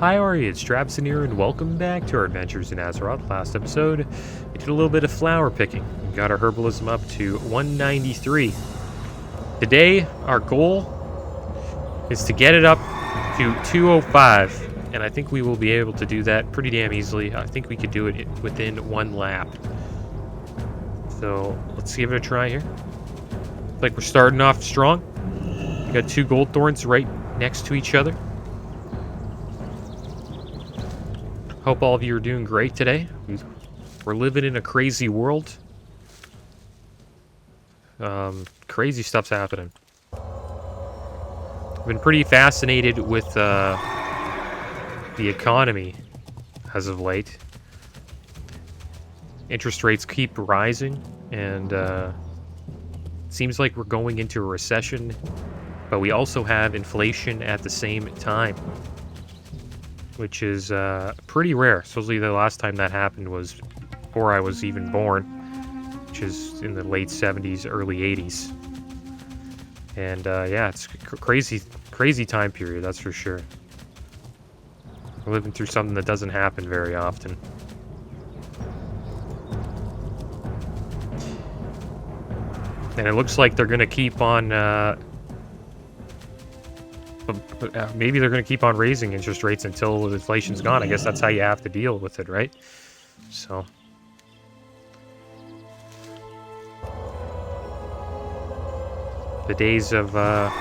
Hi, how are you? It's Trapson here, and welcome back to our adventures in Azeroth. Last episode, we did a little bit of flower picking. We got our herbalism up to 193. Today, our goal is to get it up to 205, and I think we will be able to do that pretty damn easily. I think we could do it within one lap. So, let's give it a try here. Like we're starting off strong. We got two gold thorns right next to each other. Hope all of you are doing great today. We're living in a crazy world. Crazy stuff's happening. I've been pretty fascinated with the economy as of late. Interest rates keep rising, and it seems like we're going into a recession, but we also have inflation at the same time, which is pretty rare. Supposedly the last time that happened was before I was even born, which is in the late 70s, early 80s. And yeah, it's crazy time period, that's for sure. We're living through something that doesn't happen very often. And it looks like they're going to keep on maybe they're going to keep on raising interest rates until inflation's gone. I guess that's how you have to deal with it, right? So. The days of the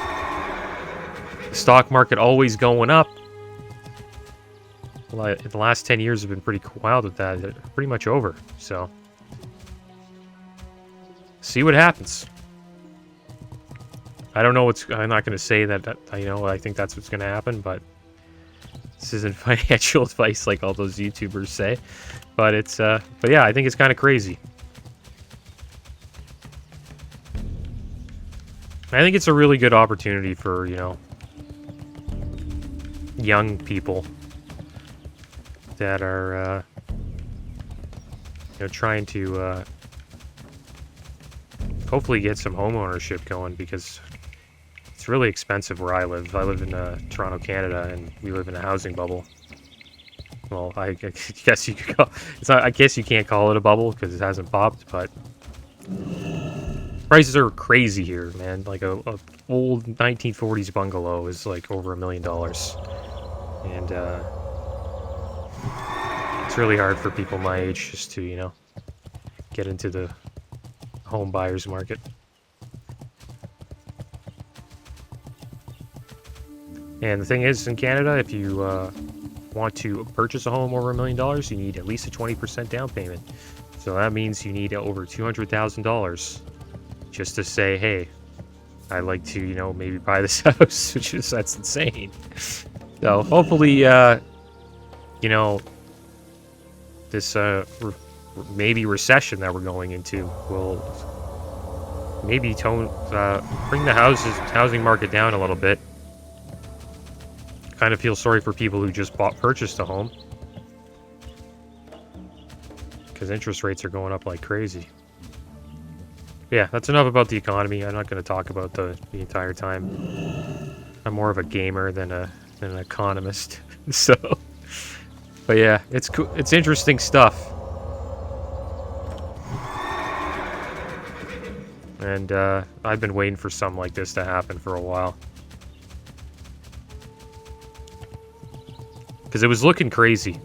stock market always going up. Well, the last 10 years have been pretty wild with that. They're pretty much over, so. See what happens. I don't know I'm not going to say that, I think that's what's going to happen, but this isn't financial advice like all those YouTubers say. But it's, but yeah, I think it's kind of crazy. I think it's a really good opportunity for, young people that are, trying to, hopefully get some home ownership going, because it's really expensive where I live. I live in Toronto, Canada, and we live in a housing bubble. Well, I guess you could call it's not. I guess you can't call it a bubble because it hasn't popped, but prices are crazy here, man. Like a old 1940s bungalow is like over $1 million, and it's really hard for people my age just to get into the home buyer's market. And the thing is, in Canada, if you want to purchase a home over $1 million, you need at least a 20% down payment. So that means you need over $200,000 just to say, hey, I'd like to, maybe buy this house, that's insane. So hopefully, this maybe recession that we're going into will maybe bring the housing market down a little bit. Kind of feel sorry for people who just purchased a home, because interest rates are going up like crazy. Yeah, that's enough about the economy. I'm not going to talk about the entire time. I'm more of a gamer than an economist. So, but yeah, it's cool. It's interesting stuff. And I've been waiting for something like this to happen for a while. Because it was looking crazy.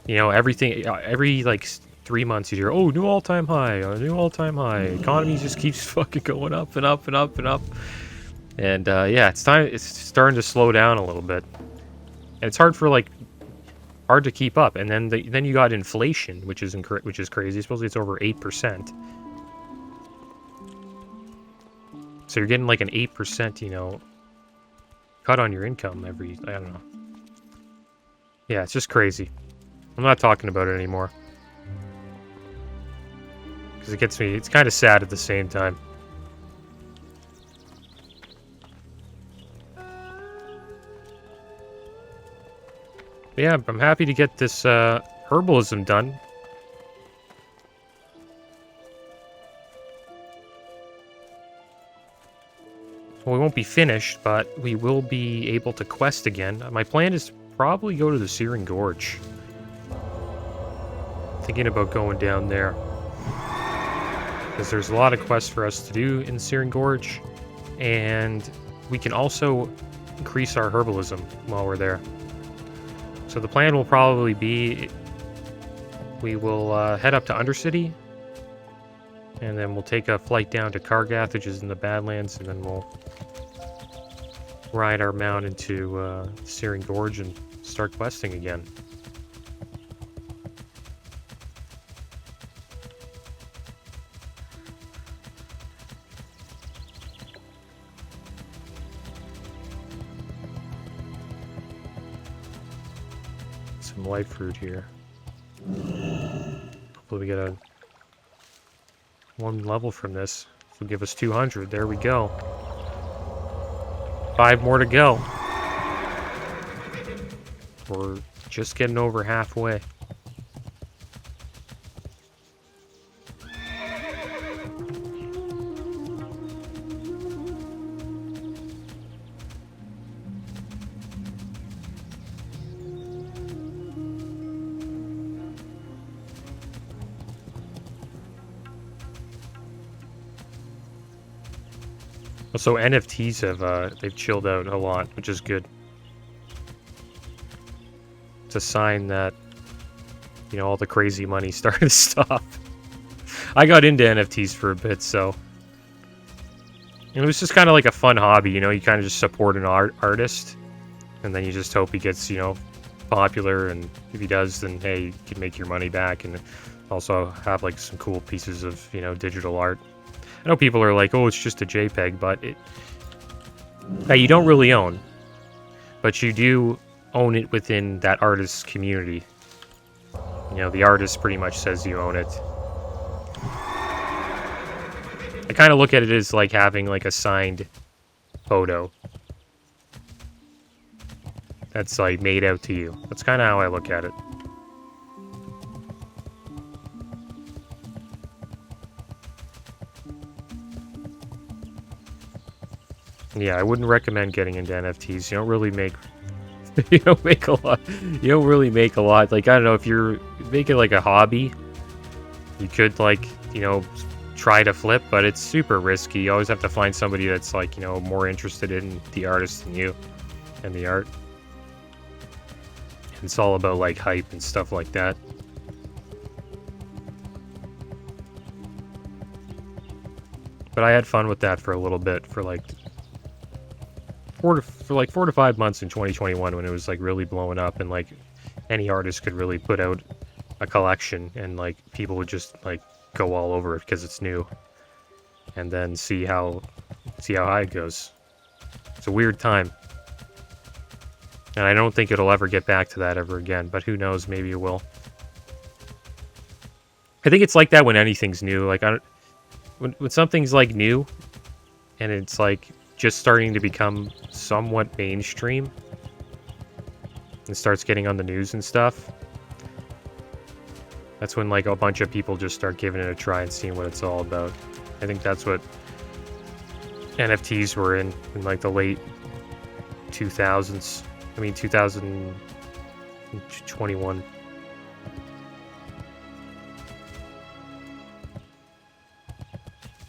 Everything, every like 3 months you hear, oh, new all-time high, a new all-time high. Economy just keeps fucking going up and up and up and up. And yeah, it's starting to slow down a little bit. And it's hard to keep up. And then you got inflation, which is crazy. Supposedly it's over 8%. So you're getting like an 8%, cut on your income I don't know. Yeah, it's just crazy. I'm not talking about it anymore. Because it gets me, it's kind of sad at the same time. But yeah, I'm happy to get this herbalism done. Well, we won't be finished, but we will be able to quest again. My plan is to probably go to the Searing Gorge. Thinking about going down there. Because there's a lot of quests for us to do in Searing Gorge. And we can also increase our herbalism while we're there. So the plan will probably be... we will head up to Undercity. And then we'll take a flight down to Kargath, which is in the Badlands. And then we'll ride our mount into Searing Gorge and start questing again. Some light fruit here. Hopefully we get a 1 level from this. This will give us 200. There we go. 5 more to go. We're just getting over halfway. So NFTs have they've chilled out a lot, which is good. It's a sign that, you know, all the crazy money started to stop. I got into NFTs for a bit, so it was just kind of like a fun hobby, you know. You kind of just support an artist, and then you just hope he gets, you know, popular, and if he does, then hey, you can make your money back, and also have like some cool pieces of, you know, digital art. I know people are like, oh, it's just a JPEG, but that you don't really own. But you do own it within that artist's community. You know, the artist pretty much says you own it. I kind of look at it as like having like a signed photo that's like made out to you. That's kind of how I look at it. Yeah, I wouldn't recommend getting into NFTs. You don't really make you don't make a lot. You don't really make a lot. Like, I don't know, if you're making like a hobby, you could, like, you know, try to flip, but it's super risky. You always have to find somebody that's like, you know, more interested in the artist than you and the art. It's all about like hype and stuff like that. But I had fun with that for a little bit, for like 4 to 5 months in 2021, when it was like really blowing up, and like any artist could really put out a collection, and like people would just like go all over it because it's new, and then see how high it goes. It's a weird time, and I don't think it'll ever get back to that ever again, but who knows, maybe it will. I think it's like that when anything's new. Like, when something's like new and it's like just starting to become somewhat mainstream and starts getting on the news and stuff, that's when like a bunch of people just start giving it a try and seeing what it's all about. I think that's what NFTs were in like the late 2000s. I mean 2021.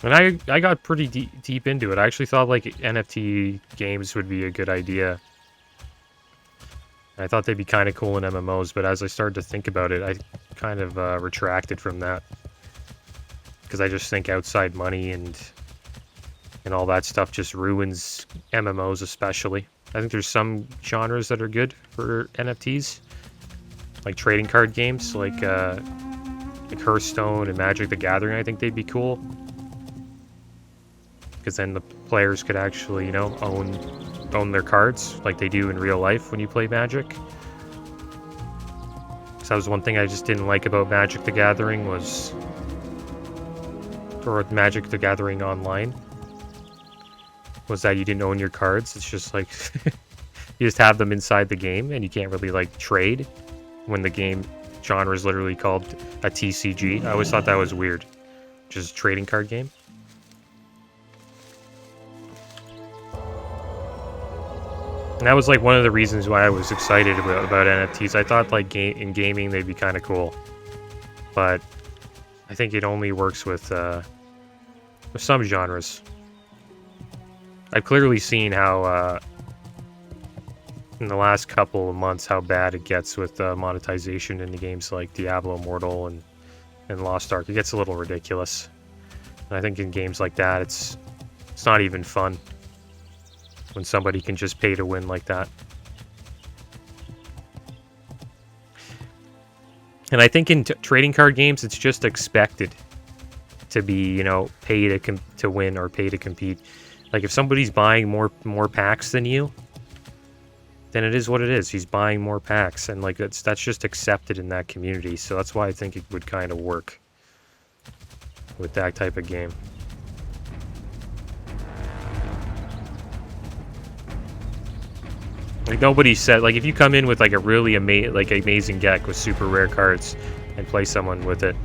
And I got pretty deep into it. I actually thought like NFT games would be a good idea. I thought they'd be kind of cool in MMOs, but as I started to think about it, I kind of retracted from that. Because I just think outside money and all that stuff just ruins MMOs especially. I think there's some genres that are good for NFTs. Like trading card games, like Hearthstone and Magic the Gathering. I think they'd be cool. Because then the players could actually, you know, own their cards like they do in real life when you play Magic. So that was one thing I just didn't like about Magic the Gathering was, or Magic the Gathering Online, was that you didn't own your cards. It's just like you just have them inside the game, and you can't really like trade when the game genre is literally called a TCG. I always thought that was weird, just a trading card game. And that was like one of the reasons why I was excited about NFTs. I thought like in gaming they'd be kind of cool, but I think it only works with some genres. I've clearly seen how in the last couple of months how bad it gets with monetization in the games like Diablo Immortal and Lost Ark. It gets a little ridiculous. And I think in games like that, it's not even fun when somebody can just pay to win like that. And I think in trading card games, it's just expected to be, you know, pay to win or pay to compete. Like if somebody's buying more packs than you, then it is what it is. He's buying more packs, and like that's just accepted in that community. So that's why I think it would kind of work with that type of game. Like nobody said, like if you come in with like a really amazing deck with super rare cards and play someone with it,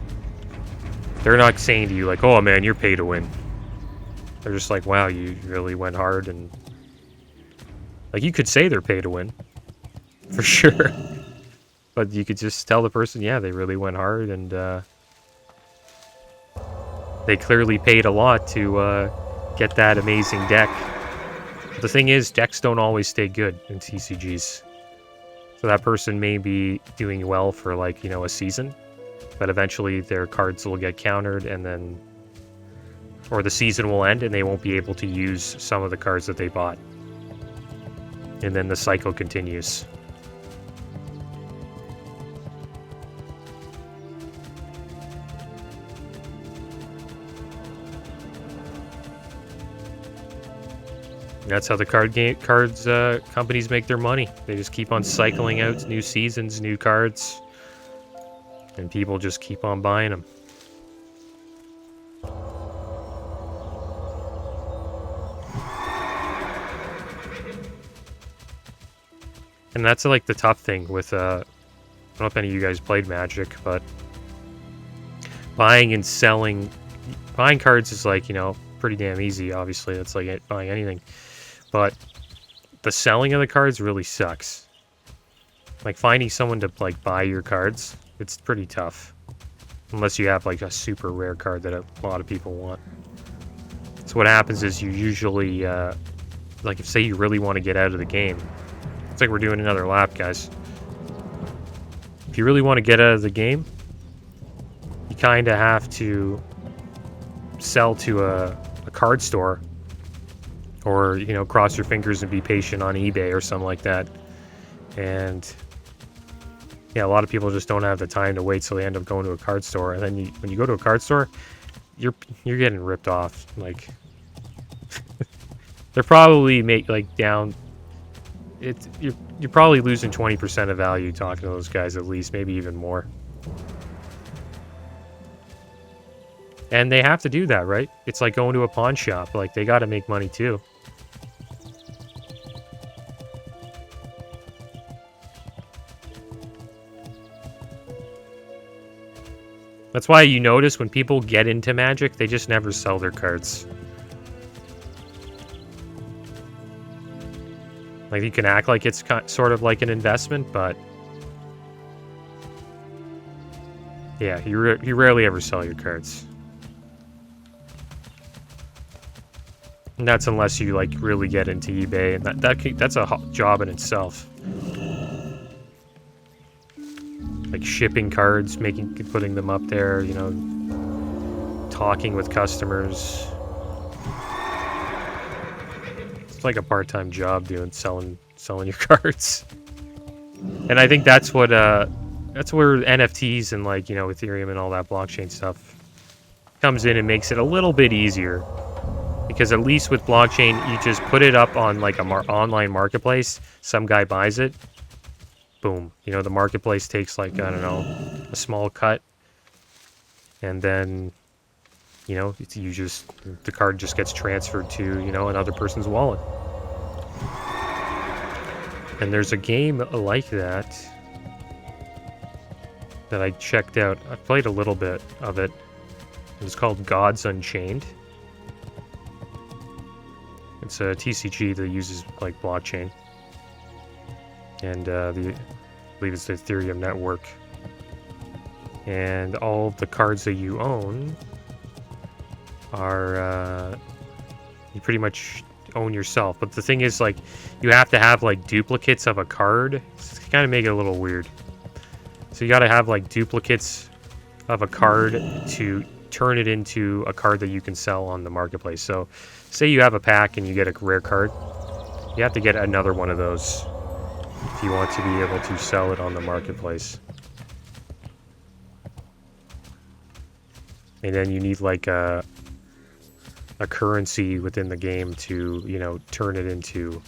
they're not saying to you like, "Oh man, you're pay to win." They're just like, "Wow, you really went hard," and like you could say they're pay to win, for sure, but you could just tell the person, "Yeah, they really went hard, and they clearly paid a lot to get that amazing deck." The thing is, decks don't always stay good in TCGs. So that person may be doing well for like, you know, a season, but eventually their cards will get countered and then, or the season will end and they won't be able to use some of the cards that they bought. And then the cycle continues. That's how the cards companies make their money. They just keep on cycling out new seasons, new cards, and people just keep on buying them. And that's like the tough thing with I don't know if any of you guys played Magic, but buying and selling, buying cards is like, you know, pretty damn easy. Obviously, it's like buying anything. But the selling of the cards really sucks. Like finding someone to like buy your cards, it's pretty tough. Unless you have like a super rare card that a lot of people want. So what happens is you usually, like if say you really want to get out of the game. It's like we're doing another lap, guys. If you really want to get out of the game, you kind of have to sell to a card store. Or, you know, cross your fingers and be patient on eBay or something like that. And yeah, a lot of people just don't have the time to wait, so they end up going to a card store. And then when you go to a card store, you're getting ripped off. Like they're probably you're probably losing 20% of value talking to those guys, at least, maybe even more. And they have to do that, right? It's like going to a pawn shop. Like they got to make money too. That's why you notice when people get into Magic, they just never sell their cards. Like, you can act like it's sort of like an investment, but yeah, you rarely ever sell your cards. And that's unless you, like, really get into eBay, and that's a job in itself. Like shipping cards, putting them up there, you know, talking with customers. It's like a part-time job selling your cards. And I think that's where NFTs and, like, you know, Ethereum and all that blockchain stuff comes in and makes it a little bit easier. Because at least with blockchain, you just put it up on like a online marketplace, some guy buys it, boom. You know, the marketplace takes like, I don't know, a small cut. And then, you know, the card just gets transferred to, you know, another person's wallet. And there's a game like that I checked out. I played a little bit of it. It's called Gods Unchained. It's a TCG that uses like blockchain. and I believe it's the Ethereum network. And all the cards that you own are you pretty much own yourself. But the thing is, like, you have to have like duplicates of a card. It's kind of make it a little weird. So you got to have like duplicates of a card to turn it into a card that you can sell on the marketplace. So say you have a pack and you get a rare card, you have to get another one of those if you want to be able to sell it on the marketplace. And then you need like a currency within the game to, you know, turn it into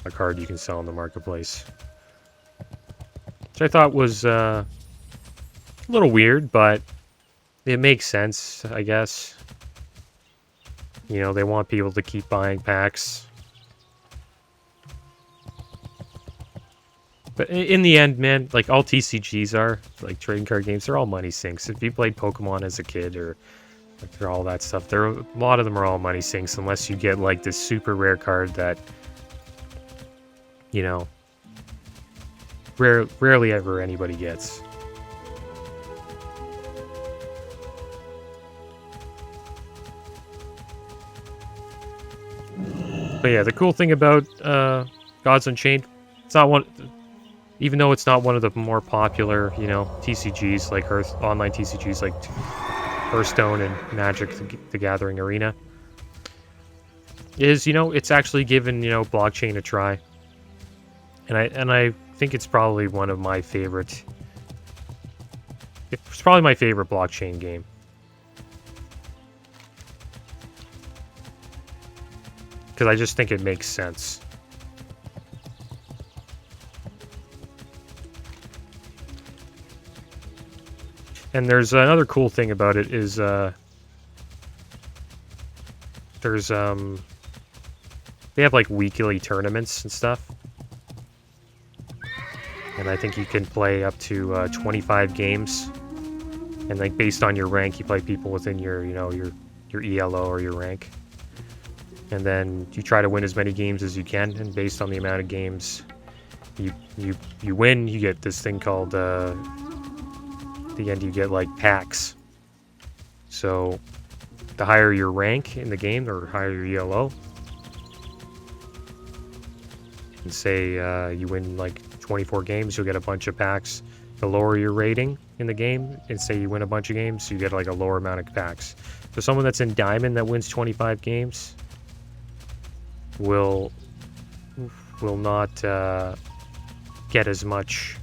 a card you can sell on the marketplace. Which I thought was a little weird, but it makes sense, I guess. You know, they want people to keep buying packs. But in the end, man, like all TCGs are, like trading card games, they're all money sinks. If you played Pokemon as a kid or like they're all that stuff, a lot of them are all money sinks unless you get like this super rare card that, you know, rarely ever anybody gets. But yeah, the cool thing about Gods Unchained, it's not one, even though it's not one of the more popular, you know, TCGs like online TCGs like Hearthstone and Magic the Gathering Arena, is, you know, it's actually given, you know, blockchain a try, and I think it's probably one of my favorite. It's probably my favorite blockchain game. Because I just think it makes sense. And there's another cool thing about it is there's they have like weekly tournaments and stuff. And I think you can play up to 25 games. And like based on your rank, you play people within your, you know, your ELO or your rank. And then you try to win as many games as you can, and based on the amount of games you win, you get this thing called at the end you get like packs. So the higher your rank in the game or higher your ELO, and say you win like 24 games, you'll get a bunch of packs. The lower your rating in the game, and say you win a bunch of games, you get like a lower amount of packs. So someone that's in Diamond that wins 25 games will not get as much.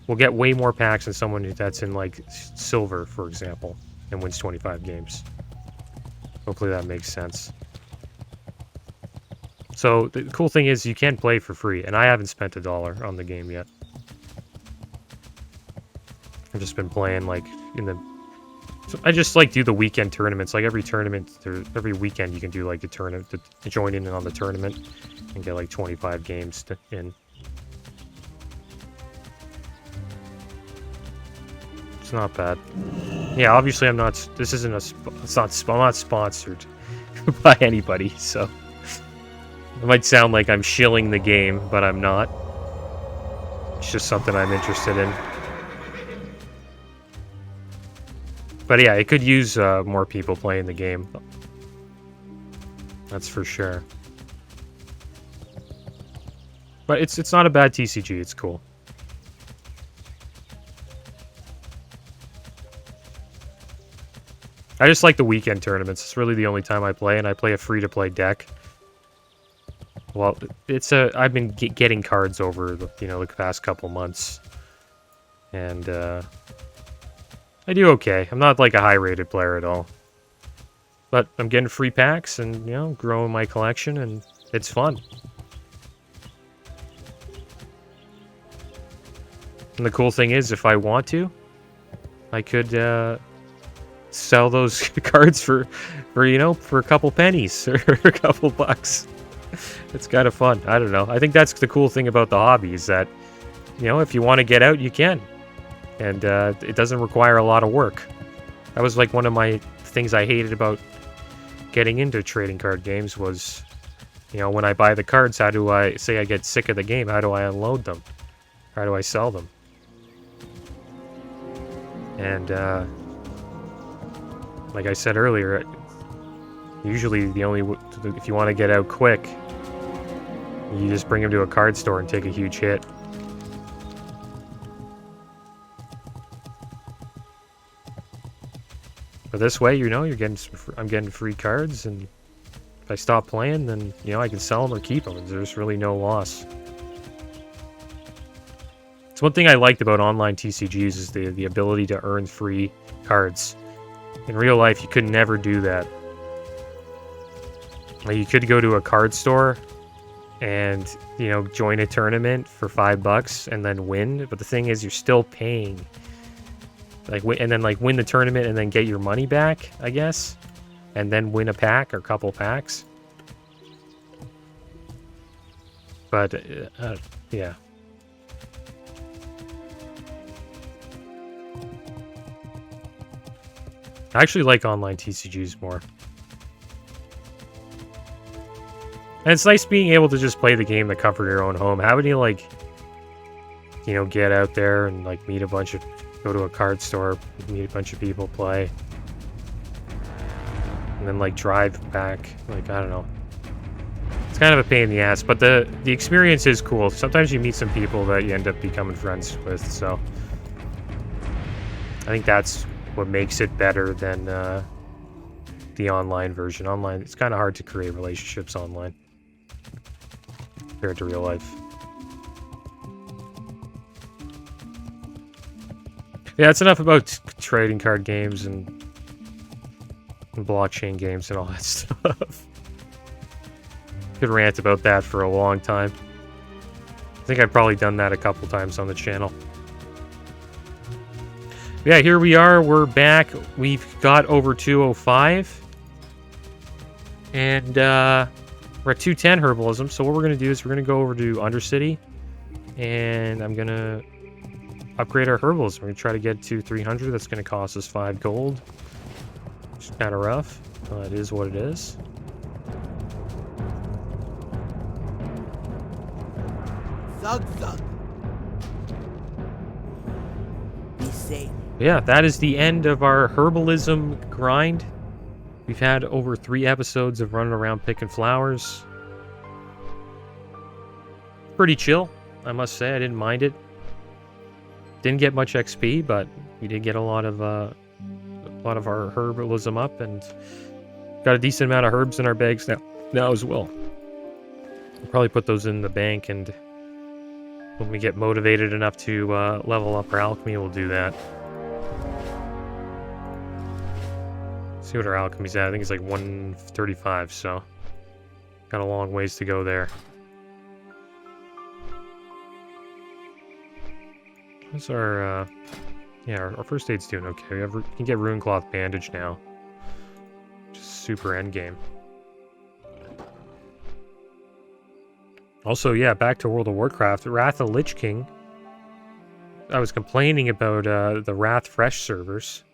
Will get way more packs than someone that's in like Silver, for example, and wins 25 games. Hopefully that makes sense. So the cool thing is you can play for free, and I haven't spent $1 on the game yet. I've just been playing like so I just like do the weekend tournaments. Like every tournament, every weekend you can do like a tournament to join in on the tournament and get like 25 games in. It's not bad. Yeah, obviously I'm not. This isn't a. It's not. I'm not sponsored by anybody, so it might sound like I'm shilling the game, but I'm not. It's just something I'm interested in. But yeah, it could use more people playing the game. That's for sure. But it's not a bad TCG. It's cool. I just like the weekend tournaments. It's really the only time I play, and I play a free-to-play deck. Well, I've been getting cards over the, you know, the past couple months, and I do okay. I'm not like a high-rated player at all. But I'm getting free packs and, you know, growing my collection, and it's fun. And the cool thing is, if I want to, I could sell those cards for you know, for a couple pennies or a couple bucks. It's kind of fun. I don't know. I think that's the cool thing about the hobby is that, you know, if you want to get out, you can. And it doesn't require a lot of work. That was like one of my things I hated about getting into trading card games was You know, when I buy the cards, how do I say I get sick of the game? How do I unload them? How do I sell them? And like I said earlier, usually if you want to get out quick, you just bring them to a card store and take a huge hit. But this way, you know, I'm getting free cards, and if I stop playing, then, you know, I can sell them or keep them. There's really no loss. It's one thing I liked about online TCGs is the ability to earn free cards. In real life, you could never do that. Like, you could go to a card store and, you know, join a tournament for $5 and then win. But the thing is, you're still paying. And then win the tournament and then get your money back, I guess. And then win a pack or couple packs. But, yeah. I actually like online TCGs more. And it's nice being able to just play the game in the comfort of your own home. How would you, like, you know, get out there and, like, go to a card store, meet a bunch of people, play, and then, like, drive back. Like, I don't know. It's kind of a pain in the ass, but the experience is cool. Sometimes you meet some people that you end up becoming friends with, so I think that's what makes it better than the online version. Online, it's kind of hard to create relationships online compared to real life. Yeah, it's enough about trading card games and blockchain games and all that stuff. Could rant about that for a long time. I think I've probably done that a couple times on the channel. Yeah, here we are. We're back. We've got over 205. And we're at 210 herbalism. So what we're going to do is we're going to go over to Undercity. And I'm going to upgrade our herbalism. We're going to try to get to 300. That's going to cost us 5 gold. Which is kind of rough. It is what it is. Thug thug. Be safe. Yeah, that is the end of our herbalism grind. We've had over 3 episodes of running around picking flowers. Pretty chill, I must say. I didn't mind it. Didn't get much XP, but we did get a lot of our herbalism up, and got a decent amount of herbs in our bags now as well. We'll probably put those in the bank, and when we get motivated enough to level up our alchemy, we'll do that. See what our alchemy's at. I think it's like 135, so got a long ways to go there. What's our our first aid's doing okay. We can get rune cloth bandage now. Just super endgame. Also, yeah, back to World of Warcraft. Wrath of Lich King. I was complaining about the Wrath Fresh servers.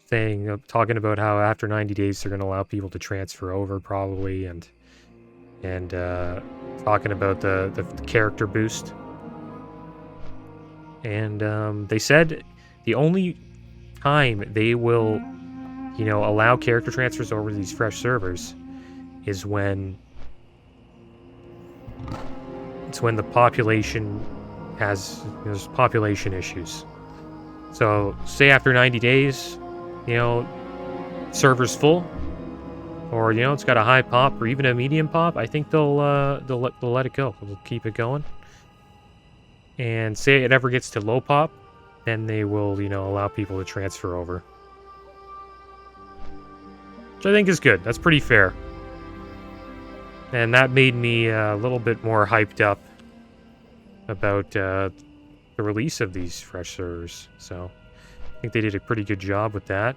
Talking about how after 90 days they're going to allow people to transfer over probably, and talking about the character boost. And they said the only time they will, allow character transfers over to these fresh servers is when the population there's population issues. So say after 90 days, server's full, or it's got a high pop or even a medium pop, I think they'll let it go. They'll keep it going. And say it ever gets to low pop, then they will, allow people to transfer over. Which I think is good. That's pretty fair. And that made me a little bit more hyped up about the release of these fresh servers. So I think they did a pretty good job with that.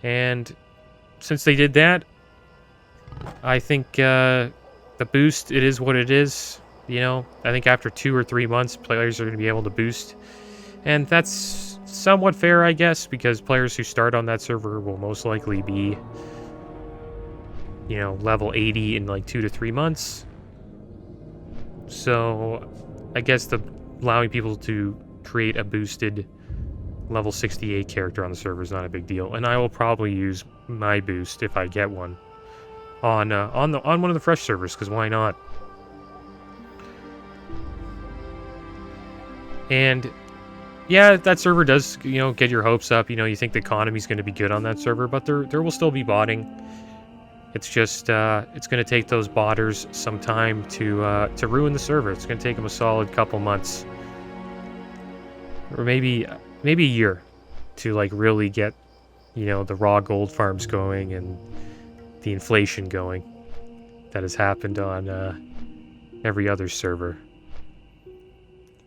And since they did that, I think the boost, it is what it is. I think after 2 or 3 months, players are going to be able to boost. And that's somewhat fair, I guess, because players who start on that server will most likely be, you know, level 80 in like 2 to 3 months. So I guess allowing people to create a boosted level 68 character on the server is not a big deal, and I will probably use my boost if I get one on one of the fresh servers, because why not? And yeah, that server does, you know, get your hopes up. You know, you think the economy's going to be good on that server, but there will still be botting. It's just it's going to take those botters some time to ruin the server. It's going to take them a solid couple months, or maybe a year, to like really get, you know, the raw gold farms going and the inflation going that has happened on every other server.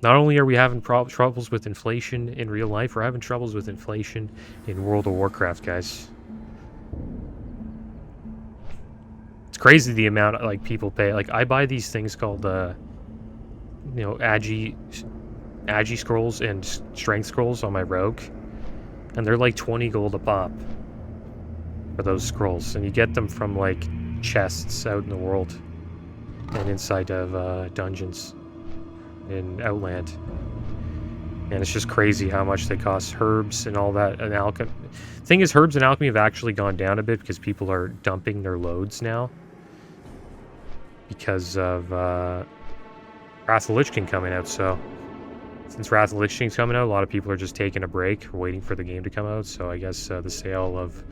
Not only are we having troubles with inflation in real life, we're having troubles with inflation in World of Warcraft, guys. It's crazy the amount like people pay. Like, I buy these things called you know, Agi scrolls and strength scrolls on my rogue, and they're like 20 gold a pop for those scrolls, and you get them from like chests out in the world and inside of dungeons in Outland. And it's just crazy how much they cost. Herbs and all that, and alchemy. Thing is, herbs and alchemy have actually gone down a bit because people are dumping their loads now because of Wrath of the Lich King coming out. So since Wrath of the Lich King's coming out, a lot of people are just taking a break, waiting for the game to come out. So I guess the sale of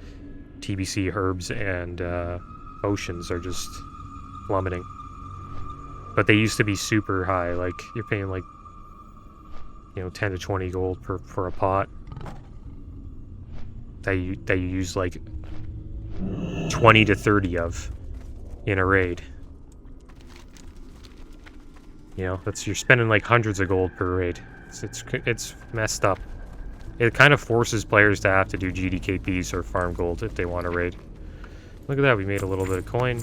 TBC herbs and potions are just plummeting. But they used to be super high. Like, you're paying like, you know, 10 to 20 gold for a pot that you use like 20 to 30 of in a raid. You know, you're spending like hundreds of gold per raid. It's messed up. It kind of forces players to have to do GDKPs or farm gold if they want to raid. Look at that, we made a little bit of coin.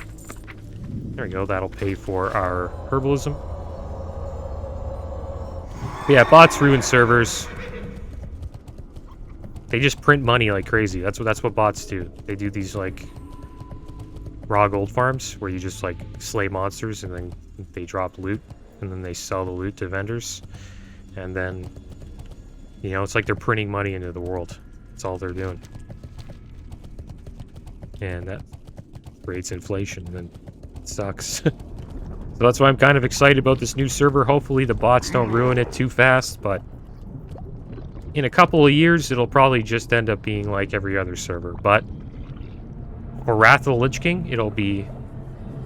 There we go, that'll pay for our herbalism. But yeah, bots ruin servers. They just print money like crazy. That's what bots do. They do these like raw gold farms where you just like slay monsters and then they drop loot, and then they sell the loot to vendors. And then, you know, it's like they're printing money into the world. That's all they're doing. And that creates inflation, and it sucks. So that's why I'm kind of excited about this new server. Hopefully the bots don't ruin it too fast, but in a couple of years it'll probably just end up being like every other server. But for Wrath of the Lich King, it'll be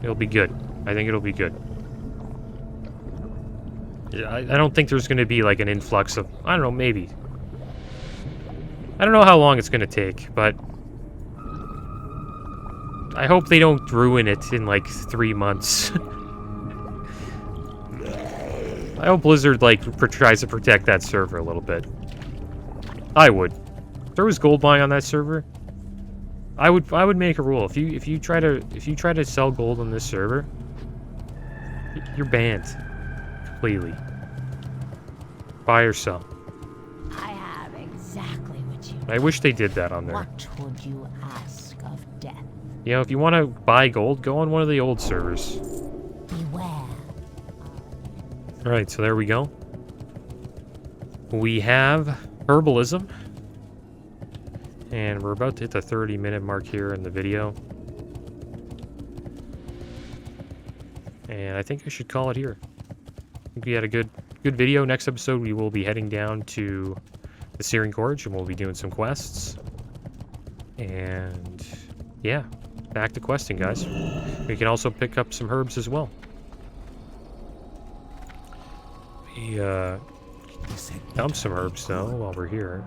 good. I think it'll be good. I don't think there's going to be like an influx of, I don't know, maybe. I don't know how long it's going to take, but I hope they don't ruin it in like 3 months. I hope Blizzard like tries to protect that server a little bit. I would. If there was gold buying on that server, I would make a rule. If you try to sell gold on this server, you're banned completely. Buy or sell. I have exactly what you I wish they did that on there. What would you ask of death? You know, if you want to buy gold, go on one of the old servers. Beware. Alright, so there we go. We have herbalism. And we're about to hit the 30-minute mark here in the video. And I think I should call it here. I think we had a good video. Next episode, we will be heading down to the Searing Gorge, and we'll be doing some quests. And yeah, back to questing, guys. We can also pick up some herbs as well. We dump some herbs though while we're here.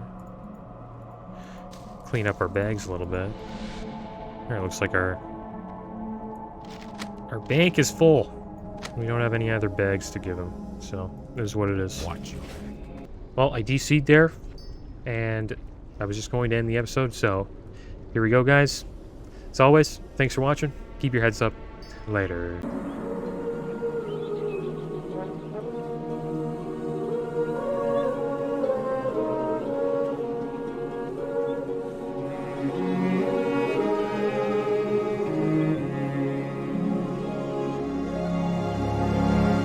Clean up our bags a little bit. There, it looks like our bank is full. We don't have any other bags to give him, so it is what it is. Well, I DC'd there, and I was just going to end the episode, so here we go, guys. As always, thanks for watching. Keep your heads up. Later.